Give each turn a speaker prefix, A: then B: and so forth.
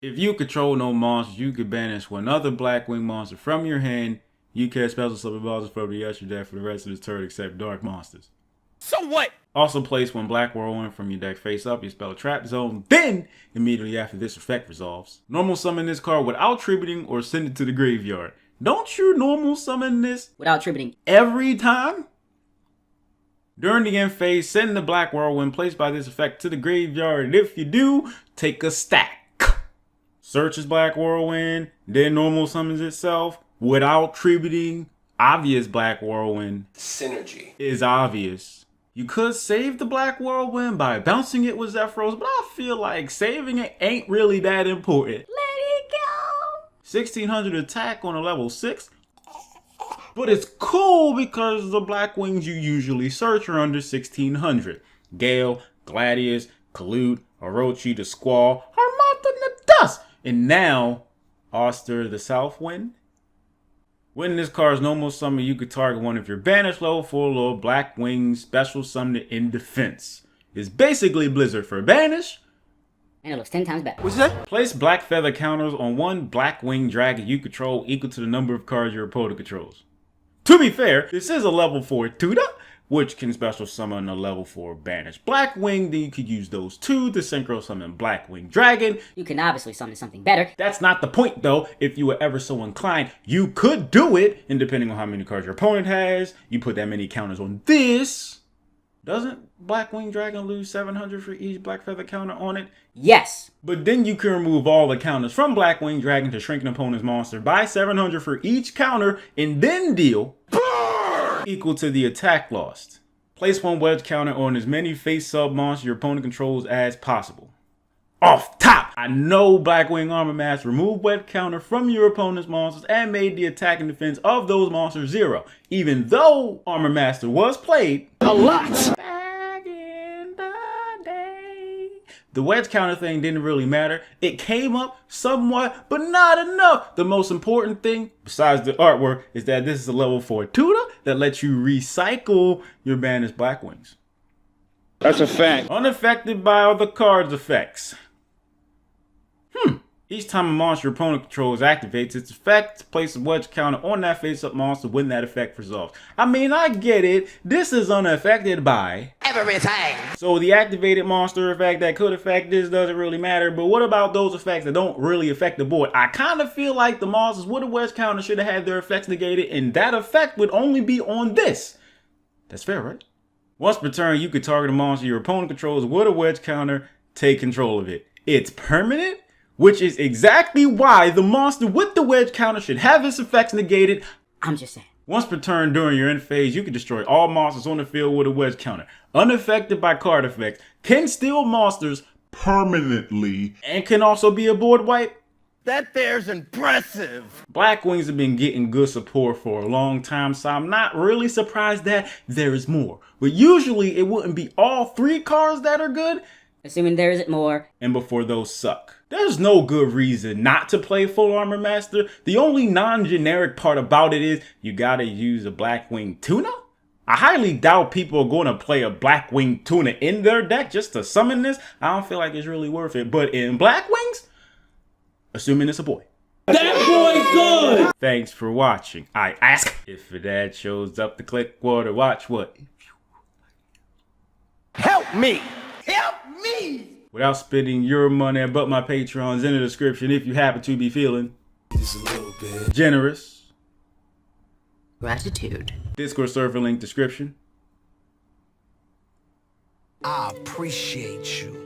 A: If you control no monsters, you can banish one other Blackwing monster from your hand. You can special summon monsters from the extra deck for the rest of this turn except dark monsters.
B: So what?
A: Also place one Black Whirlwind from your deck face up, you spell a trap zone, then immediately after this effect resolves. Normal summon this card without tributing or send it to the graveyard. Don't you normal summon this
C: without tributing
A: every time? During the end phase, send the Black Whirlwind placed by this effect to the graveyard, and if you do, take a stack. Searches Black Whirlwind, then normal summons itself without tributing. Obvious Black Whirlwind.
B: Synergy
A: is obvious. You could save the Black Whirlwind by bouncing it with Zephyros, but I feel like saving it ain't really that important.
C: Let it go!
A: 1600 attack on a level 6. But it's cool because the Blackwings you usually search are under 1600. Gale, Gladius, Kalute, Orochi, the Squall, Harmata, and the Dust. And now, Auster the Southwind. When this card's normal summon, you could target one of your banished level 4 little Blackwing special summon it in defense. It's basically Blizzard for banish.
C: And it looks 10 times better.
B: What's that?
A: Place black feather counters on one Blackwing dragon you control equal to the number of cards your opponent controls. To be fair, this is a level 4 tutor, which can special summon a level 4 banished Blackwing. Then you could use those two to synchro summon Blackwing Dragon.
C: You can obviously summon something better.
A: That's not the point though. If you were ever so inclined, you could do it, and depending on how many cards your opponent has, you put that many counters on this. Doesn't Blackwing Dragon lose 700 for each black feather counter on it?
C: Yes.
A: But then you can remove all the counters from Blackwing Dragon to shrink an opponent's monster by 700 for each counter, and then deal equal to the attack lost. Place one wedge counter on as many face sub monsters your opponent controls as possible. Off top, I know Blackwing Armored Master removed wedge counter from your opponent's monsters and made the attack and defense of those monsters 0, even though Armored Master was played
B: A lot.
A: back in the day. The wedge counter thing didn't really matter. It came up somewhat, but not enough. The most important thing, besides the artwork, is that this is a level 4 tutor that lets you recycle your banished Blackwings.
B: That's a fact.
A: Unaffected by other cards' effects. Each time a monster your opponent controls activates its effect, place a wedge counter on that face-up monster when that effect resolves. I mean, I get it. This is unaffected by
B: Everything.
A: so the activated monster effect that could affect this doesn't really matter, but what about those effects that don't really affect the board? I kind of feel like the monsters with a wedge counter should have had their effects negated, and that effect would only be on this. That's fair, right? Once per turn, you could target a monster your opponent controls with a wedge counter, take control of it. It's permanent, which is exactly why the monster with the wedge counter should have its effects negated.
C: I'm just saying.
A: Once per turn during your end phase, you can destroy all monsters on the field with a wedge counter. Unaffected by card effects, can steal monsters permanently, and can also be a board wipe.
B: That there's impressive.
A: Blackwings have been getting good support for a long time, so I'm not really surprised that there is more. But usually it wouldn't be all 3 cards that are good,
C: Assuming there isn't more.
A: and before those suck. There's no good reason not to play Full Armored Master. The only non-generic part about it is you gotta use a Blackwing Tuna. I highly doubt people are going to play a Blackwing Tuna in their deck just to summon this. I don't feel like it's really worth it. But in Blackwings, assuming it's a boy.
B: That boy good.
A: Thanks for watching. I ask if your dad shows up to click what or watch what.
B: Help me. Help me.
A: Without spending your money, but my Patreon's in the description if you happen to be feeling
B: Just a little bit.
A: generous.
C: Gratitude.
A: Discord server link description.
B: I appreciate you.